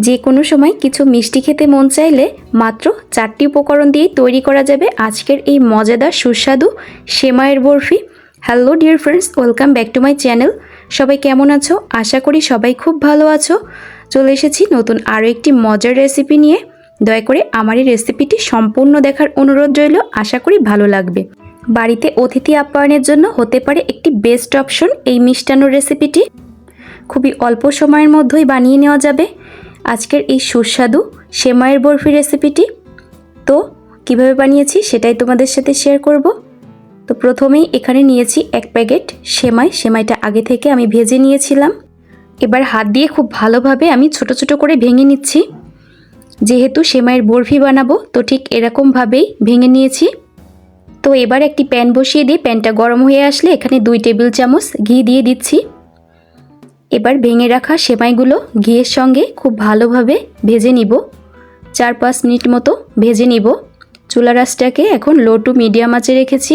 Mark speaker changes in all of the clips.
Speaker 1: যে কোনো সময় কিছু মিষ্টি খেতে মন চাইলে মাত্র 4টি উপকরণ দিয়ে তৈরি করা যাবে আজকের এই মজাদার সুস্বাদু সেমাইয়ের barfi. Hello dear friends, welcome back to my channel. সবাই কেমন আছো? আশা করি সবাই খুব ভালো আছো। চলে এসেছি নতুন আরও একটি মজার রেসিপি নিয়ে। দয়া করে আমার এই রেসিপিটি সম্পূর্ণ দেখার অনুরোধ রইল, আশা করি ভালো লাগবে। বাড়িতে অতিথি আপ্যায়নের জন্য হতে পারে একটি বেস্ট অপশন এই মিষ্টান্ন রেসিপিটি। খুবই অল্প সময়ের মধ্যেই বানিয়ে নেওয়া যাবে আজকের এই সুস্বাদু সেমাইয়ের বরফি রেসিপিটি। তো কিভাবে বানিয়েছি সেটাই তোমাদের সাথে শেয়ার করব। তো প্রথমেই এখানে নিয়েছি 1 প্যাকেট সেমাইটা আগে থেকে আমি ভেজে নিয়েছিলাম। এবার হাত দিয়ে খুব ভালোভাবে আমি ছোট ছোট করে ভেঙে নিচ্ছি। যেহেতু সেমাইয়ের বরফি বানাবো তো ঠিক এরকমভাবেই ভেঙে নিয়েছি। তো এবার একটি প্যান বসিয়ে দিয়ে প্যানটা গরম হয়ে আসলে এখানে 2 টেবিল চামচ ঘি দিয়ে দিচ্ছি। এবার ভেঙে রাখা সেমাইগুলো ঘিয়ের সঙ্গে খুব ভালোভাবে ভেজে নিব। 4-5 মিনিট মতো ভেজে নিব। চুলার আঁচটাকে এখন লো টু মিডিয়াম আঁচে রেখেছি।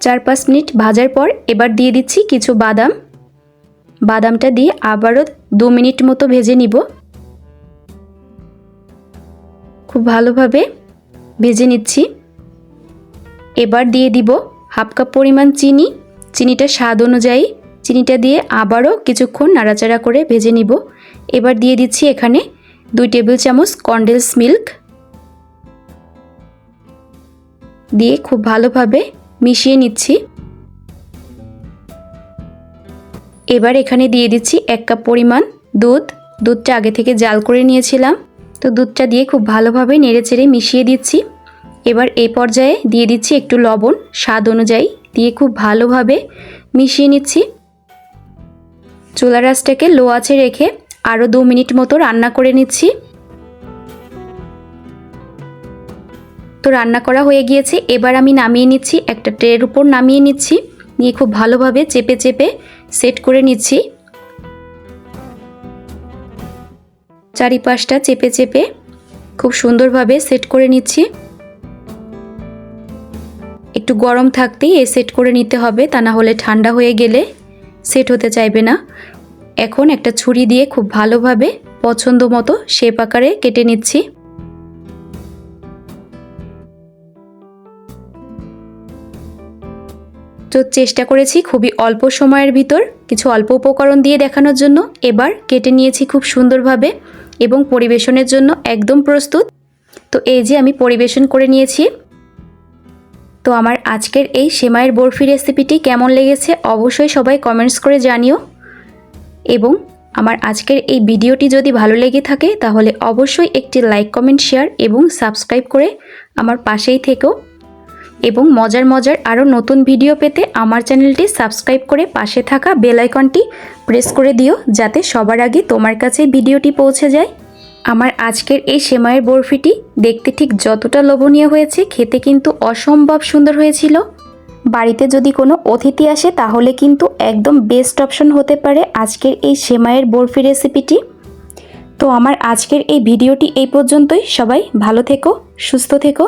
Speaker 1: 4-5 মিনিট ভাজার পর এবার দিয়ে দিচ্ছি কিছু বাদামটা দিয়ে আবারও 2 মিনিট মতো ভেজে নিব। খুব ভালোভাবে ভেজে নিচ্ছি। এবার দিয়ে দিব 1/2 কাপ পরিমাণ চিনিটা স্বাদ অনুযায়ী। চিনিটা দিয়ে আবারও কিছুক্ষণ নাড়াচাড়া করে ভেজে নিব। এবার দিয়ে দিচ্ছি এখানে 2 টেবিল চামচ কনডেন্স মিল্ক দিয়ে খুব ভালোভাবে মিশিয়ে নিচ্ছি। এবার এখানে দিয়ে দিচ্ছি 1 কাপ পরিমাণ দুধটা আগে থেকে জাল করে নিয়েছিলাম। তো দুধটা দিয়ে খুব ভালোভাবে নেড়েচেড়ে মিশিয়ে দিচ্ছি। এবার এই পর্যায়ে দিয়ে দিচ্ছি একটু লবণ স্বাদ অনুযায়ী দিয়ে খুব ভালোভাবে মিশিয়ে নিচ্ছি। চুলার আঁচটাকে লো আঁচে রেখে আরও 2 মিনিট মতো রান্না করে নিচ্ছি। তো রান্না করা হয়ে গিয়েছে। এবার আমি নামিয়ে নিচ্ছি, একটা ট্রের উপর নামিয়ে নিচ্ছি। নিয়ে খুব ভালোভাবে চেপে সেট করে নিচ্ছি। চারিপাশটা চেপে খুব সুন্দরভাবে সেট করে নিচ্ছি। একটু গরম থাকতেই সেট করে নিতে হবে, তা না হলে ঠান্ডা হয়ে গেলে সেট হতে চাইবে না। এখন একটা ছুরি দিয়ে খুব ভালোভাবে পছন্দ মতো শেপ আকারে কেটে নিচ্ছি। তো চেষ্টা করেছি খুবই অল্প সময়ের ভিতর কিছু অল্প উপকরণ দিয়ে দেখানোর জন্য। এবার কেটে নিয়েছি খুব সুন্দরভাবে এবং পরিবেশনের জন্য একদম প্রস্তুত। তো এই যে আমি পরিবেশন করে নিয়েছি। তো আমার আজকের এই সেমাইয়ের বরফি রেসিপিটি কেমন লেগেছে অবশ্যই সবাই কমেন্টস করে জানিও। এবং আমার আজকের এই ভিডিওটি যদি ভালো লেগে থাকে তাহলে অবশ্যই একটি লাইক, কমেন্ট, শেয়ার এবং সাবস্ক্রাইব করে আমার পাশেই থেকো। এবং মজার আরও নতুন ভিডিও পেতে আমার চ্যানেলটি সাবস্ক্রাইব করে পাশে থাকা বেল আইকনটি প্রেস করে দিও, যাতে সবার আগে তোমার কাছে ভিডিওটি পৌঁছে যায়। আমার আজকের এই সেমাইয়ের বরফিটি দেখতে ঠিক যতটা লোভনীয় হয়েছে, খেতে কিন্তু অসম্ভব সুন্দর হয়েছিল। বাড়িতে যদি কোনো অতিথি আসে তাহলে কিন্তু একদম বেস্ট অপশন হতে পারে আজকের এই সেমাইয়ের বরফি রেসিপিটি। তো আমার আজকের এই ভিডিওটি এই পর্যন্তই। সবাই ভালো থেকো, সুস্থ থেকো।